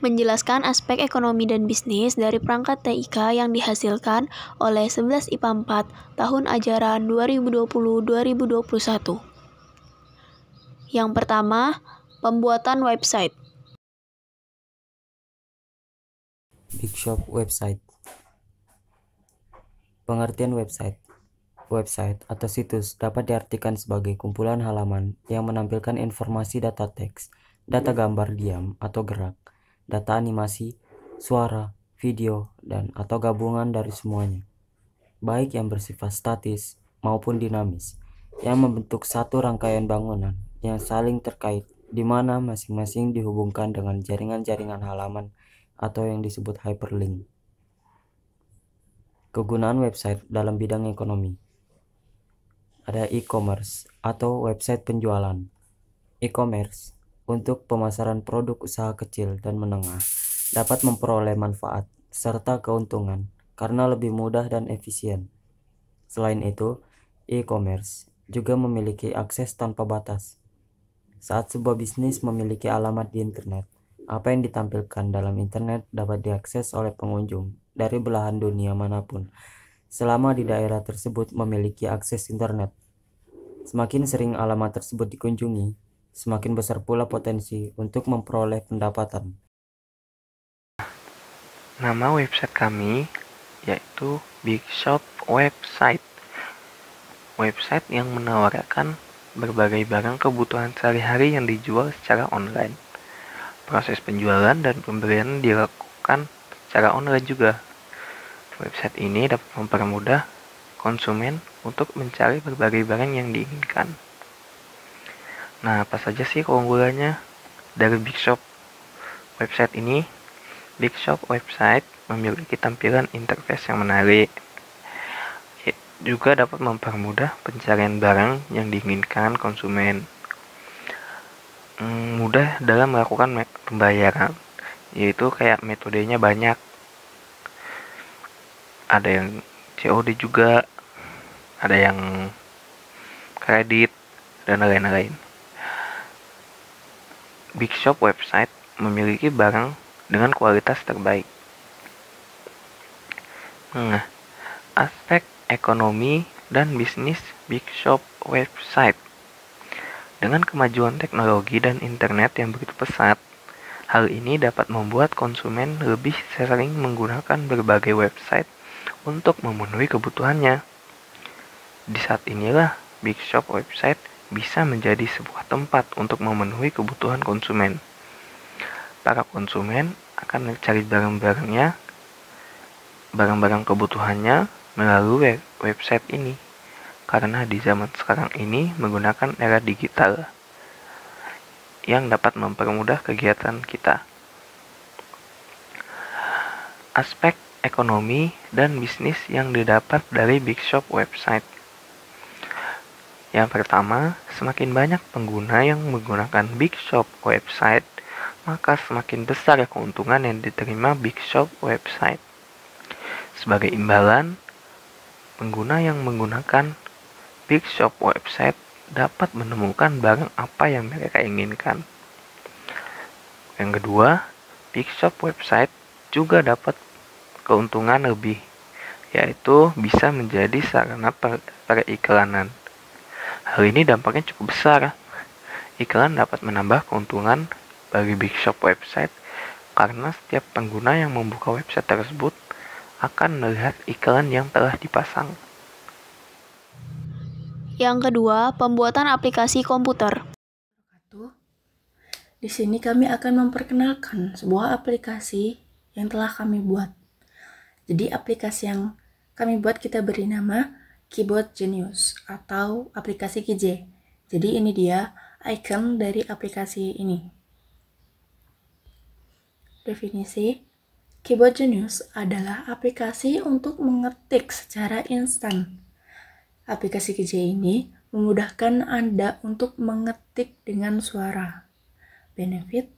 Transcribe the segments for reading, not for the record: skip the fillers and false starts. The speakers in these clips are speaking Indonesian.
menjelaskan aspek ekonomi dan bisnis dari perangkat TIK yang dihasilkan oleh 11 IPA 4 tahun ajaran 2020-2021. Yang pertama, pembuatan website. Big Shop Website. Pengertian website. Website atau situs dapat diartikan sebagai kumpulan halaman yang menampilkan informasi data teks, data gambar diam atau gerak, data animasi, suara, video, dan atau gabungan dari semuanya, baik yang bersifat statis maupun dinamis, yang membentuk satu rangkaian bangunan yang saling terkait di mana masing-masing dihubungkan dengan jaringan-jaringan halaman atau yang disebut hyperlink. Kegunaan website dalam bidang ekonomi. Ada e-commerce atau website penjualan. E-commerce untuk pemasaran produk usaha kecil dan menengah dapat memperoleh manfaat serta keuntungan karena lebih mudah dan efisien. Selain itu, e-commerce juga memiliki akses tanpa batas. Saat sebuah bisnis memiliki alamat di internet, apa yang ditampilkan dalam internet dapat diakses oleh pengunjung dari belahan dunia manapun selama di daerah tersebut memiliki akses internet. Semakin sering alamat tersebut dikunjungi, semakin besar pula potensi untuk memperoleh pendapatan. Nama website kami yaitu Big Shop Website. Website yang menawarkan berbagai barang kebutuhan sehari-hari yang dijual secara online. Proses penjualan dan pembelian dilakukan secara online juga. Website ini dapat mempermudah konsumen untuk mencari berbagai barang yang diinginkan. Nah, apa saja sih keunggulannya dari Big Shop Website ini? Big Shop Website memiliki tampilan interface yang menarik, juga dapat mempermudah pencarian barang yang diinginkan konsumen. Mudah dalam melakukan pembayaran, yaitu kayak metodenya banyak. Ada yang COD juga, ada yang kredit, dan lain-lain. Big Shop Website memiliki barang dengan kualitas terbaik. Nah, aspek ekonomi dan bisnis Big Shop Website. Dengan kemajuan teknologi dan internet yang begitu pesat, hal ini dapat membuat konsumen lebih sering menggunakan berbagai website untuk memenuhi kebutuhannya. Di saat inilah Big Shop Website bisa menjadi sebuah tempat untuk memenuhi kebutuhan konsumen. Para konsumen akan mencari barang-barang kebutuhannya melalui website ini, karena di zaman sekarang ini menggunakan era digital yang dapat mempermudah kegiatan kita. Aspek ekonomi dan bisnis yang didapat dari Big Shop Website. Yang pertama, semakin banyak pengguna yang menggunakan Big Shop Website, maka semakin besar keuntungan yang diterima Big Shop Website. Sebagai imbalan, pengguna yang menggunakan Big Shop Website dapat menemukan barang apa yang mereka inginkan. Yang kedua, Big Shop Website juga dapat keuntungan lebih, yaitu bisa menjadi sarana periklanan. Hal ini dampaknya cukup besar. Iklan dapat menambah keuntungan bagi Big Shop Website karena setiap pengguna yang membuka website tersebut akan melihat iklan yang telah dipasang. Yang kedua, pembuatan aplikasi komputer. Di sini kami akan memperkenalkan sebuah aplikasi yang telah kami buat. Jadi aplikasi yang kami buat kita beri nama Keyboard Genius atau aplikasi KJ. Jadi ini dia icon dari aplikasi ini. Definisi, Keyboard Genius adalah aplikasi untuk mengetik secara instan. Aplikasi KJ ini memudahkan Anda untuk mengetik dengan suara. Benefit,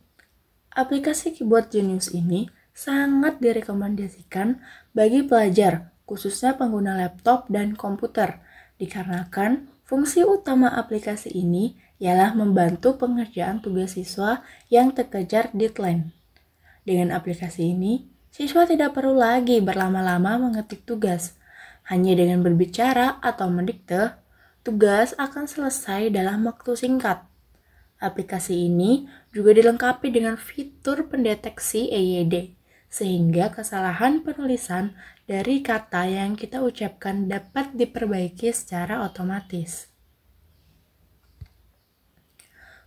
aplikasi Keyboard Genius ini sangat direkomendasikan bagi pelajar, khususnya pengguna laptop dan komputer, dikarenakan fungsi utama aplikasi ini ialah membantu pengerjaan tugas siswa yang terkejar deadline. Dengan aplikasi ini, siswa tidak perlu lagi berlama-lama mengetik tugas. Hanya dengan berbicara atau mendikte, tugas akan selesai dalam waktu singkat. Aplikasi ini juga dilengkapi dengan fitur pendeteksi EYD, sehingga kesalahan penulisan dari kata yang kita ucapkan dapat diperbaiki secara otomatis.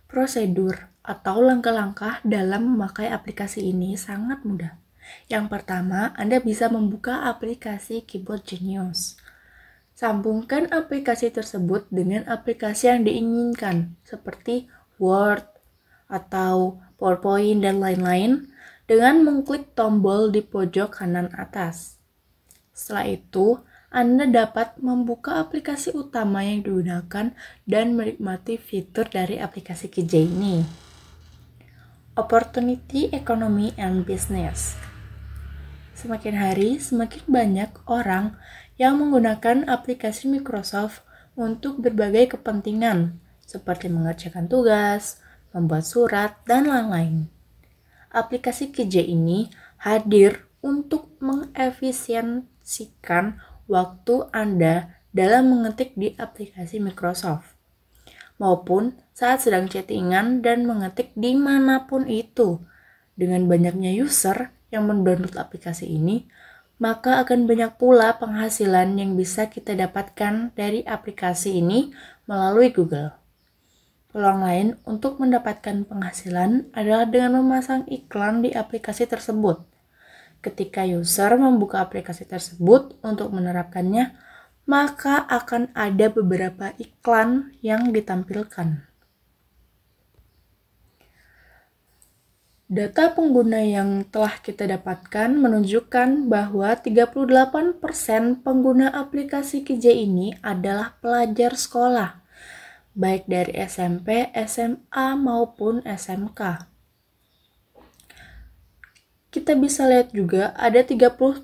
Prosedur atau langkah-langkah dalam memakai aplikasi ini sangat mudah. Yang pertama, Anda bisa membuka aplikasi Keyboard Genius. Sambungkan aplikasi tersebut dengan aplikasi yang diinginkan, seperti Word atau PowerPoint dan lain-lain, dengan mengklik tombol di pojok kanan atas. Setelah itu, Anda dapat membuka aplikasi utama yang digunakan dan menikmati fitur dari aplikasi KJ ini. Opportunity Economy and Business. Semakin hari, semakin banyak orang yang menggunakan aplikasi Microsoft untuk berbagai kepentingan, seperti mengerjakan tugas, membuat surat, dan lain-lain. Aplikasi KJ ini hadir untuk mengefisiensikan waktu Anda dalam mengetik di aplikasi Microsoft, maupun saat sedang chattingan dan mengetik dimanapun itu. Dengan banyaknya user yang mendownload aplikasi ini, maka akan banyak pula penghasilan yang bisa kita dapatkan dari aplikasi ini melalui Google. Peluang lain untuk mendapatkan penghasilan adalah dengan memasang iklan di aplikasi tersebut. Ketika user membuka aplikasi tersebut untuk menerapkannya, maka akan ada beberapa iklan yang ditampilkan. Data pengguna yang telah kita dapatkan menunjukkan bahwa 38% pengguna aplikasi KJ ini adalah pelajar sekolah, baik dari SMP, SMA, maupun SMK. Kita bisa lihat juga ada 37%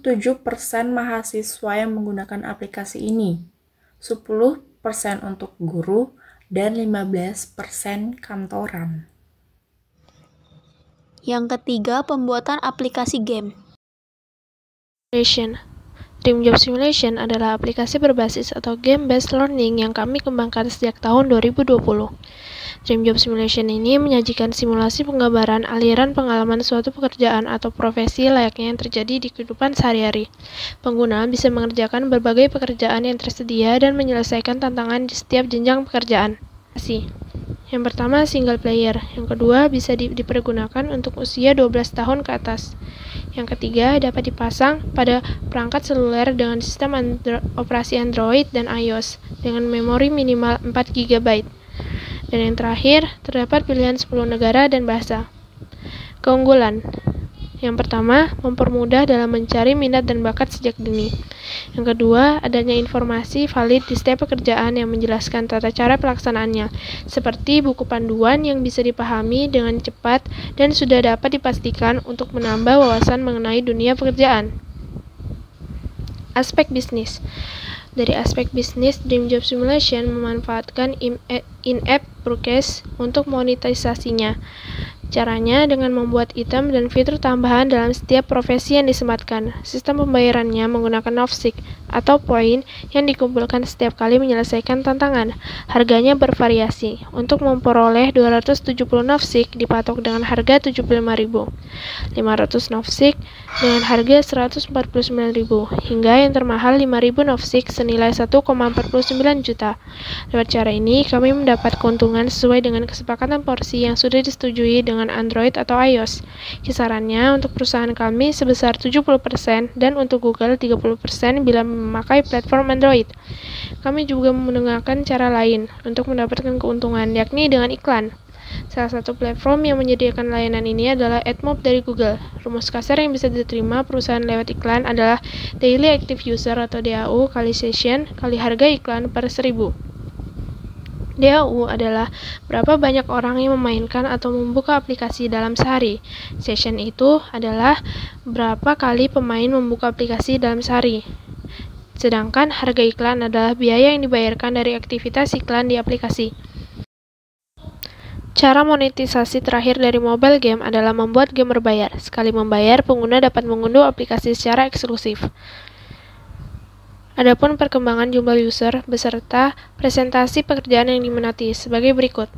mahasiswa yang menggunakan aplikasi ini, 10% untuk guru, dan 15% kantoran. Yang ketiga, pembuatan aplikasi game. Dream Job Simulation adalah aplikasi berbasis atau game-based learning yang kami kembangkan sejak tahun 2020. Dream Job Simulation ini menyajikan simulasi penggambaran aliran pengalaman suatu pekerjaan atau profesi layaknya yang terjadi di kehidupan sehari-hari. Pengguna bisa mengerjakan berbagai pekerjaan yang tersedia dan menyelesaikan tantangan di setiap jenjang pekerjaan. Yang pertama, single player. Yang kedua, bisa dipergunakan untuk usia 12 tahun ke atas. Yang ketiga, dapat dipasang pada perangkat seluler dengan sistem operasi Android dan iOS dengan memori minimal 4 GB. Dan yang terakhir, terdapat pilihan 10 negara dan bahasa. Keunggulan. Yang pertama, mempermudah dalam mencari minat dan bakat sejak dini. Yang kedua, adanya informasi valid di setiap pekerjaan yang menjelaskan tata cara pelaksanaannya, seperti buku panduan yang bisa dipahami dengan cepat dan sudah dapat dipastikan untuk menambah wawasan mengenai dunia pekerjaan. Aspek bisnis. Dari aspek bisnis, Dream Job Simulation memanfaatkan in-app purchase untuk monetisasinya. Caranya dengan membuat item dan fitur tambahan dalam setiap profesi yang disematkan. Sistem pembayarannya menggunakan Novsic atau poin yang dikumpulkan setiap kali menyelesaikan tantangan. Harganya bervariasi. Untuk memperoleh 270 Novsic dipatok dengan harga 75.000, 500 Novsic dengan harga 149.000, hingga yang termahal 5.000 Novsic senilai 1,49 juta. Lewat cara ini, kami mendapat keuntungan sesuai dengan kesepakatan porsi yang sudah disetujui dengan Android atau iOS. Kisarannya untuk perusahaan kami sebesar 70% dan untuk Google 30% bila memakai platform Android. Kami juga menggunakan cara lain untuk mendapatkan keuntungan, yakni dengan iklan. Salah satu platform yang menyediakan layanan ini adalah AdMob dari Google. Rumus kasar yang bisa diterima perusahaan lewat iklan adalah Daily Active User atau DAU kali session kali harga iklan per 1000. DAU adalah berapa banyak orang yang memainkan atau membuka aplikasi dalam sehari. Session itu adalah berapa kali pemain membuka aplikasi dalam sehari. Sedangkan harga iklan adalah biaya yang dibayarkan dari aktivitas iklan di aplikasi. Cara monetisasi terakhir dari mobile game adalah membuat game berbayar. Sekali membayar, pengguna dapat mengunduh aplikasi secara eksklusif. Adapun perkembangan jumlah user beserta presentasi pekerjaan yang diminati sebagai berikut.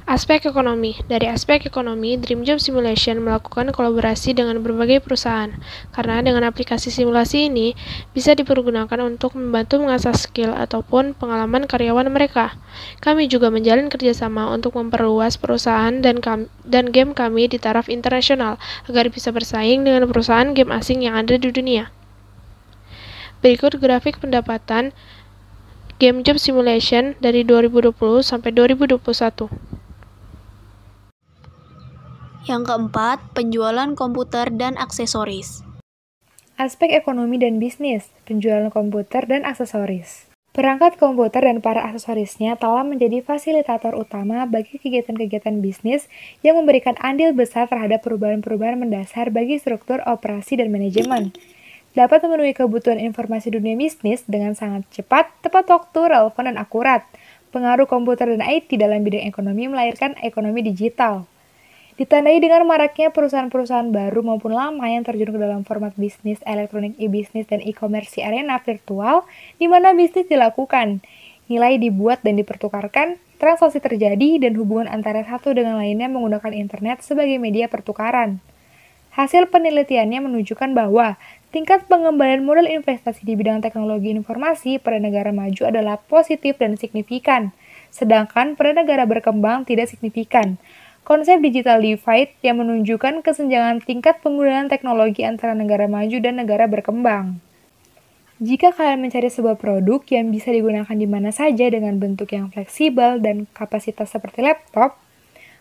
Aspek ekonomi. Dari aspek ekonomi, Dream Job Simulation melakukan kolaborasi dengan berbagai perusahaan. Karena dengan aplikasi simulasi ini bisa dipergunakan untuk membantu mengasah skill ataupun pengalaman karyawan mereka. Kami juga menjalin kerjasama untuk memperluas perusahaan dan game kami di taraf internasional agar bisa bersaing dengan perusahaan game asing yang ada di dunia. Berikut grafik pendapatan Game Job Simulation dari 2020 sampai 2021. Yang keempat, penjualan komputer dan aksesoris. Aspek ekonomi dan bisnis, penjualan komputer dan aksesoris. Perangkat komputer dan para aksesorisnya telah menjadi fasilitator utama bagi kegiatan-kegiatan bisnis yang memberikan andil besar terhadap perubahan-perubahan mendasar bagi struktur operasi dan manajemen. Dapat memenuhi kebutuhan informasi dunia bisnis dengan sangat cepat, tepat waktu, relevan, dan akurat. Pengaruh komputer dan IT dalam bidang ekonomi melahirkan ekonomi digital. Ditandai dengan maraknya perusahaan-perusahaan baru maupun lama yang terjun ke dalam format bisnis, elektronik, e-bisnis, dan e-commerce arena virtual, di mana bisnis dilakukan, nilai dibuat dan dipertukarkan, transaksi terjadi, dan hubungan antara satu dengan lainnya menggunakan internet sebagai media pertukaran. Hasil penelitiannya menunjukkan bahwa tingkat pengembalian modal investasi di bidang teknologi informasi pada negara maju adalah positif dan signifikan, sedangkan pada negara berkembang tidak signifikan. Konsep digital divide yang menunjukkan kesenjangan tingkat penggunaan teknologi antara negara maju dan negara berkembang. Jika kalian mencari sebuah produk yang bisa digunakan di mana saja dengan bentuk yang fleksibel dan kapasitas seperti laptop,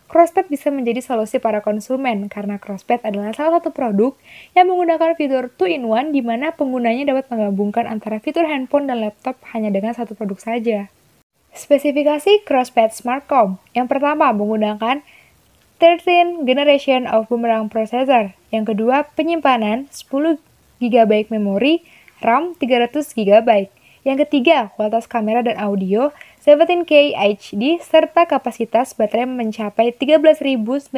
Crosspad bisa menjadi solusi para konsumen karena Crosspad adalah salah satu produk yang menggunakan fitur 2-in-1 di mana penggunanya dapat menggabungkan antara fitur handphone dan laptop hanya dengan satu produk saja. Spesifikasi Crosspad SmartCom yang pertama menggunakan 13th generation of Boomerang processor. Yang kedua, penyimpanan 10 GB memori, RAM 300 GB. Yang ketiga, kualitas kamera dan audio 17K HD serta kapasitas baterai mencapai 13.989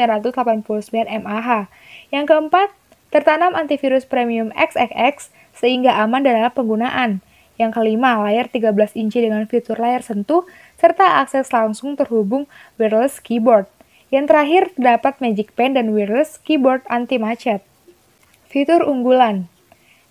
mAh. Yang keempat, tertanam antivirus premium XXX sehingga aman dalam penggunaan. Yang kelima, layar 13 inci dengan fitur layar sentuh serta akses langsung terhubung wireless keyboard. Yang terakhir, terdapat Magic Pen dan wireless keyboard anti-macet. Fitur unggulan.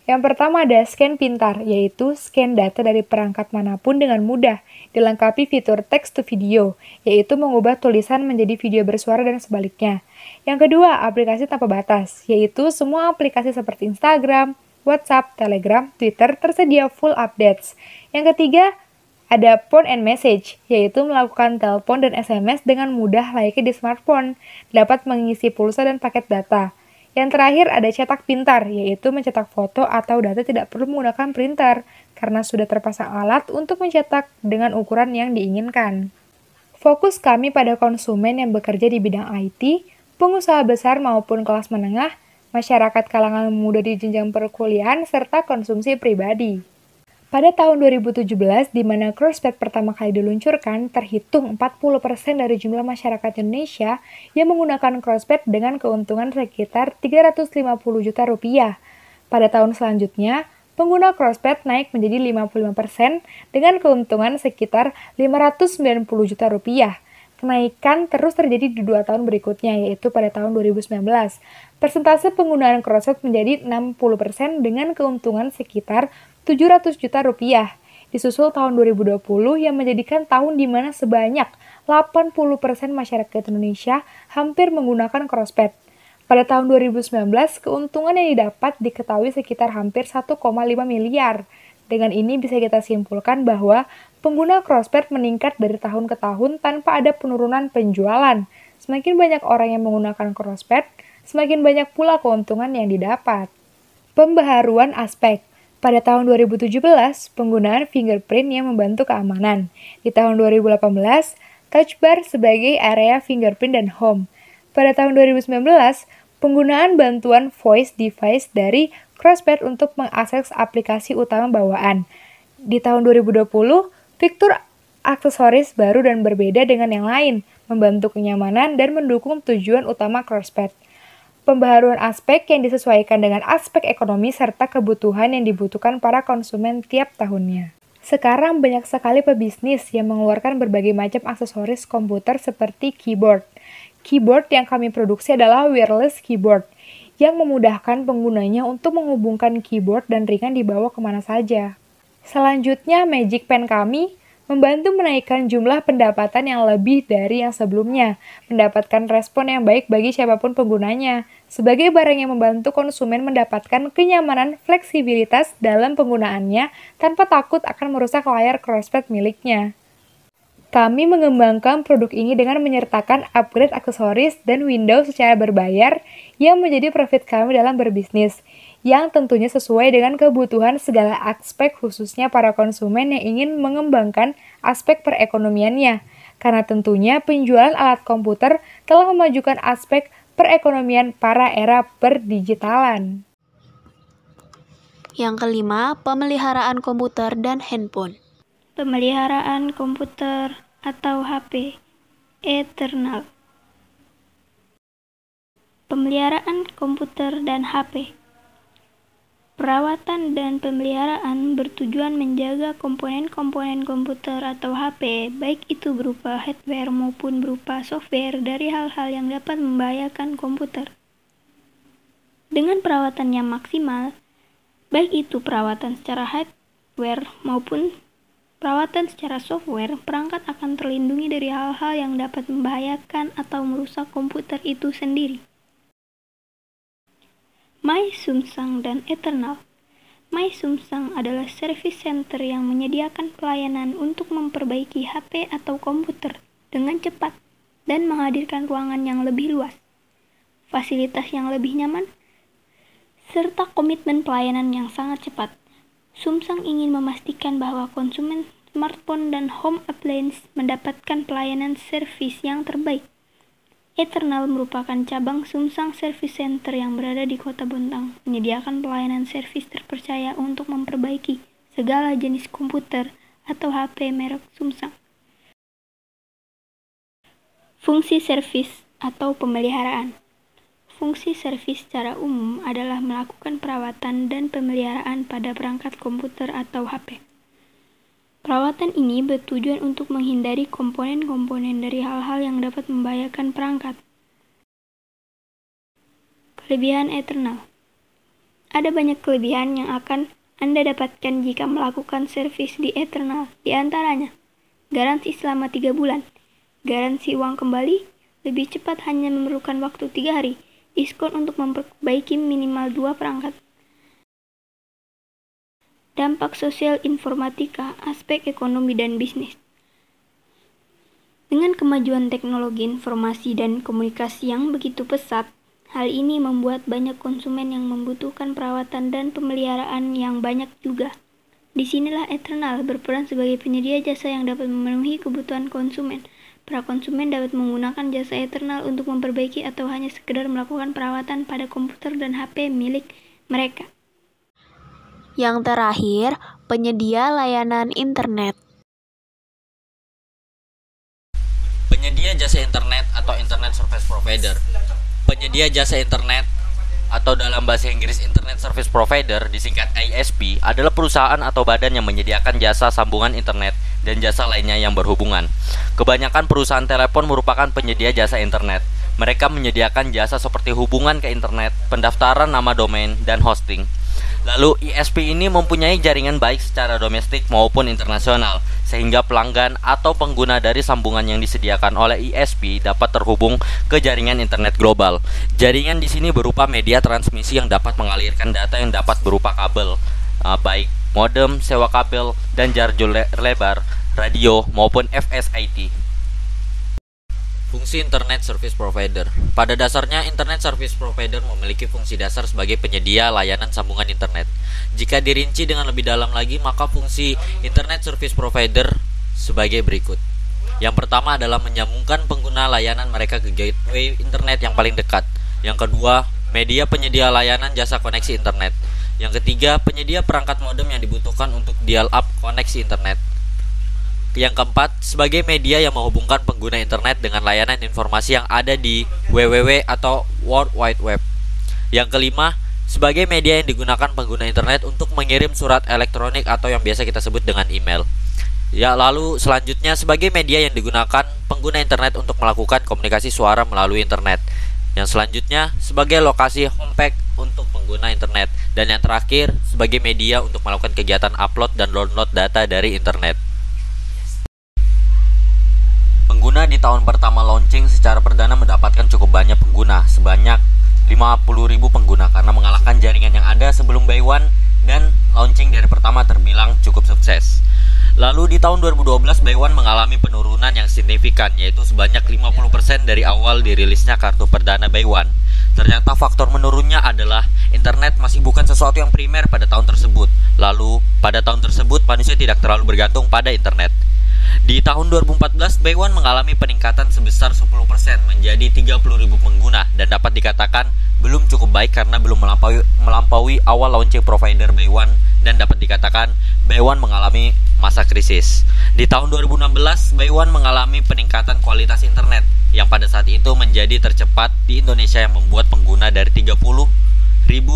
Yang pertama ada scan pintar, yaitu scan data dari perangkat manapun dengan mudah, dilengkapi fitur text to video, yaitu mengubah tulisan menjadi video bersuara dan sebaliknya. Yang kedua, aplikasi tanpa batas, yaitu semua aplikasi seperti Instagram, WhatsApp, Telegram, Twitter tersedia full updates. Yang ketiga, ada phone and message, yaitu melakukan telepon dan SMS dengan mudah layaknya di smartphone, dapat mengisi pulsa dan paket data. Yang terakhir ada cetak pintar, yaitu mencetak foto atau data tidak perlu menggunakan printer, karena sudah terpasang alat untuk mencetak dengan ukuran yang diinginkan. Fokus kami pada konsumen yang bekerja di bidang IT, pengusaha besar maupun kelas menengah, masyarakat kalangan muda di jenjang perkuliahan, serta konsumsi pribadi. Pada tahun 2017, di mana Crosspad pertama kali diluncurkan, terhitung 40% dari jumlah masyarakat Indonesia yang menggunakan Crosspad dengan keuntungan sekitar 350 juta rupiah. Pada tahun selanjutnya, pengguna Crosspad naik menjadi 55% dengan keuntungan sekitar 590 juta rupiah. Kenaikan terus terjadi di 2 tahun berikutnya, yaitu pada tahun 2019. Persentase penggunaan Crosspad menjadi 60% dengan keuntungan sekitar 700 juta rupiah. Disusul tahun 2020 yang menjadikan tahun di mana sebanyak 80% masyarakat Indonesia hampir menggunakan Crosspad. Pada tahun 2019, keuntungan yang didapat diketahui sekitar hampir 1,5 miliar. Dengan ini bisa kita simpulkan bahwa pengguna Crosspad meningkat dari tahun ke tahun tanpa ada penurunan penjualan. Semakin banyak orang yang menggunakan Crosspad, semakin banyak pula keuntungan yang didapat. Pembaharuan aspek. Pada tahun 2017, penggunaan fingerprint yang membantu keamanan. Di tahun 2018, touch bar sebagai area fingerprint dan home. Pada tahun 2019, penggunaan bantuan voice device dari Crosspad untuk mengakses aplikasi utama bawaan. Di tahun 2020, fitur aksesoris baru dan berbeda dengan yang lain, membantu kenyamanan dan mendukung tujuan utama CrossPad. Pembaharuan aspek yang disesuaikan dengan aspek ekonomi serta kebutuhan yang dibutuhkan para konsumen tiap tahunnya. Sekarang banyak sekali pebisnis yang mengeluarkan berbagai macam aksesoris komputer seperti keyboard. Keyboard yang kami produksi adalah wireless keyboard, yang memudahkan penggunanya untuk menghubungkan keyboard dan ringan dibawa kemana saja. Selanjutnya, Magic Pen kami membantu menaikkan jumlah pendapatan yang lebih dari yang sebelumnya, mendapatkan respon yang baik bagi siapapun penggunanya, sebagai barang yang membantu konsumen mendapatkan kenyamanan fleksibilitas dalam penggunaannya tanpa takut akan merusak layar CrossPad miliknya. Kami mengembangkan produk ini dengan menyertakan upgrade aksesoris dan Windows secara berbayar yang menjadi profit kami dalam berbisnis, yang tentunya sesuai dengan kebutuhan segala aspek khususnya para konsumen yang ingin mengembangkan aspek perekonomiannya, karena tentunya penjualan alat komputer telah memajukan aspek perekonomian para era perdigitalan. Yang kelima, pemeliharaan komputer dan handphone. Pemeliharaan komputer atau HP, eternal. Pemeliharaan komputer dan HP. Perawatan dan pemeliharaan bertujuan menjaga komponen-komponen komputer atau HP, baik itu berupa hardware maupun berupa software, dari hal-hal yang dapat membahayakan komputer. Dengan perawatan yang maksimal, baik itu perawatan secara hardware maupun perawatan secara software, perangkat akan terlindungi dari hal-hal yang dapat membahayakan atau merusak komputer itu sendiri. My Samsung dan Eternal. My Samsung adalah service center yang menyediakan pelayanan untuk memperbaiki HP atau komputer dengan cepat dan menghadirkan ruangan yang lebih luas, fasilitas yang lebih nyaman, serta komitmen pelayanan yang sangat cepat. Samsung ingin memastikan bahwa konsumen smartphone dan home appliance mendapatkan pelayanan servis yang terbaik. Eternal merupakan cabang Samsung Service Center yang berada di Kota Bontang, menyediakan pelayanan servis terpercaya untuk memperbaiki segala jenis komputer atau HP merek Samsung. Fungsi servis atau pemeliharaan. Fungsi servis secara umum adalah melakukan perawatan dan pemeliharaan pada perangkat komputer atau HP. Perawatan ini bertujuan untuk menghindari komponen-komponen dari hal-hal yang dapat membahayakan perangkat. Kelebihan Eternal. Ada banyak kelebihan yang akan Anda dapatkan jika melakukan servis di Eternal, di antaranya garansi selama 3 bulan, garansi uang kembali, lebih cepat hanya memerlukan waktu 3 hari, diskon untuk memperbaiki minimal 2 perangkat. Dampak sosial informatika, aspek ekonomi dan bisnis. Dengan kemajuan teknologi informasi dan komunikasi yang begitu pesat, hal ini membuat banyak konsumen yang membutuhkan perawatan dan pemeliharaan yang banyak juga. Disinilah Eternal berperan sebagai penyedia jasa yang dapat memenuhi kebutuhan konsumen. Para konsumen dapat menggunakan jasa Eternal untuk memperbaiki atau hanya sekedar melakukan perawatan pada komputer dan HP milik mereka. Yang terakhir, penyedia layanan internet. Penyedia jasa internet atau Internet Service Provider. Penyedia jasa internet atau dalam bahasa Inggris Internet Service Provider, disingkat ISP, adalah perusahaan atau badan yang menyediakan jasa sambungan internet dan jasa lainnya yang berhubungan. Kebanyakan perusahaan telepon merupakan penyedia jasa internet. Mereka menyediakan jasa seperti hubungan ke internet, pendaftaran nama domain, dan hosting. Lalu ISP ini mempunyai jaringan baik secara domestik maupun internasional, sehingga pelanggan atau pengguna dari sambungan yang disediakan oleh ISP dapat terhubung ke jaringan internet global. Jaringan di sini berupa media transmisi yang dapat mengalirkan data yang dapat berupa kabel, baik modem, sewa kabel, dan jarak lebar, radio maupun FSIT. Fungsi Internet Service Provider. Pada dasarnya, Internet Service Provider memiliki fungsi dasar sebagai penyedia layanan sambungan internet. Jika dirinci dengan lebih dalam lagi, maka fungsi Internet Service Provider sebagai berikut. Yang pertama adalah menyambungkan pengguna layanan mereka ke gateway internet yang paling dekat. Yang kedua, media penyedia layanan jasa koneksi internet. Yang ketiga, penyedia perangkat modem yang dibutuhkan untuk dial-up koneksi internet. Yang keempat, sebagai media yang menghubungkan pengguna internet dengan layanan informasi yang ada di www atau World Wide Web. Yang kelima, sebagai media yang digunakan pengguna internet untuk mengirim surat elektronik atau yang biasa kita sebut dengan email. Ya, lalu selanjutnya sebagai media yang digunakan pengguna internet untuk melakukan komunikasi suara melalui internet. Yang selanjutnya sebagai lokasi homepage untuk pengguna internet. Dan yang terakhir sebagai media untuk melakukan kegiatan upload dan download data dari internet. Pengguna di tahun pertama launching secara perdana mendapatkan cukup banyak pengguna, sebanyak 50.000 pengguna karena mengalahkan jaringan yang ada sebelum Bay One, dan launching dari pertama terbilang cukup sukses. Lalu di tahun 2012 Bay One mengalami penurunan yang signifikan, yaitu sebanyak 50% dari awal dirilisnya kartu perdana Bay One. Ternyata faktor menurunnya adalah internet masih bukan sesuatu yang primer pada tahun tersebut. Lalu pada tahun tersebut manusia tidak terlalu bergantung pada internet. Di tahun 2014, Bay One mengalami peningkatan sebesar 10% menjadi 30.000 pengguna dan dapat dikatakan belum cukup baik karena belum melampaui awal launching provider Bay One, dan dapat dikatakan Bay One mengalami masa krisis. Di tahun 2016, Bay One mengalami peningkatan kualitas internet yang pada saat itu menjadi tercepat di Indonesia yang membuat pengguna dari 30.000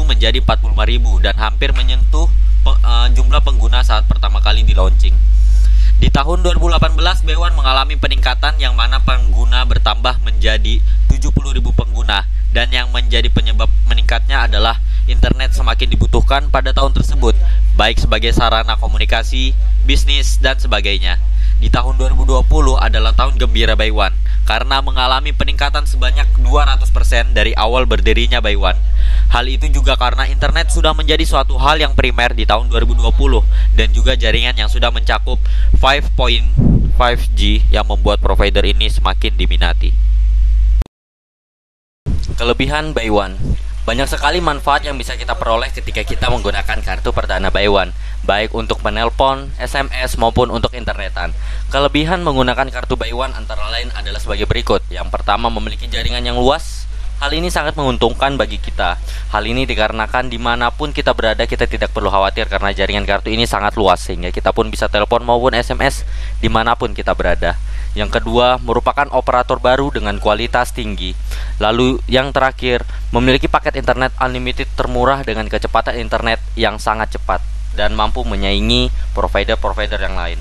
menjadi 45.000 dan hampir menyentuh jumlah pengguna saat pertama kali di launching. Di tahun 2018, Bay One mengalami peningkatan yang mana pengguna bertambah menjadi 70.000 pengguna, dan yang menjadi penyebab meningkatnya adalah internet semakin dibutuhkan pada tahun tersebut, baik sebagai sarana komunikasi, bisnis, dan sebagainya. Di tahun 2020 adalah tahun gembira Bay One karena mengalami peningkatan sebanyak 200% dari awal berdirinya Bay One. Hal itu juga karena internet sudah menjadi suatu hal yang primer di tahun 2020 dan juga jaringan yang sudah mencakup 5.5G yang membuat provider ini semakin diminati. Kelebihan Bay One. Banyak sekali manfaat yang bisa kita peroleh ketika kita menggunakan kartu perdana Bay One, baik untuk menelpon, SMS, maupun untuk internetan. Kelebihan menggunakan kartu Bay One antara lain adalah sebagai berikut. Yang pertama, memiliki jaringan yang luas. Hal ini sangat menguntungkan bagi kita. Hal ini dikarenakan dimanapun kita berada, kita tidak perlu khawatir karena jaringan kartu ini sangat luas, sehingga kita pun bisa telepon maupun SMS dimanapun kita berada. Yang kedua, merupakan operator baru dengan kualitas tinggi. Lalu yang terakhir, memiliki paket internet unlimited termurah dengan kecepatan internet yang sangat cepat dan mampu menyaingi provider-provider yang lain.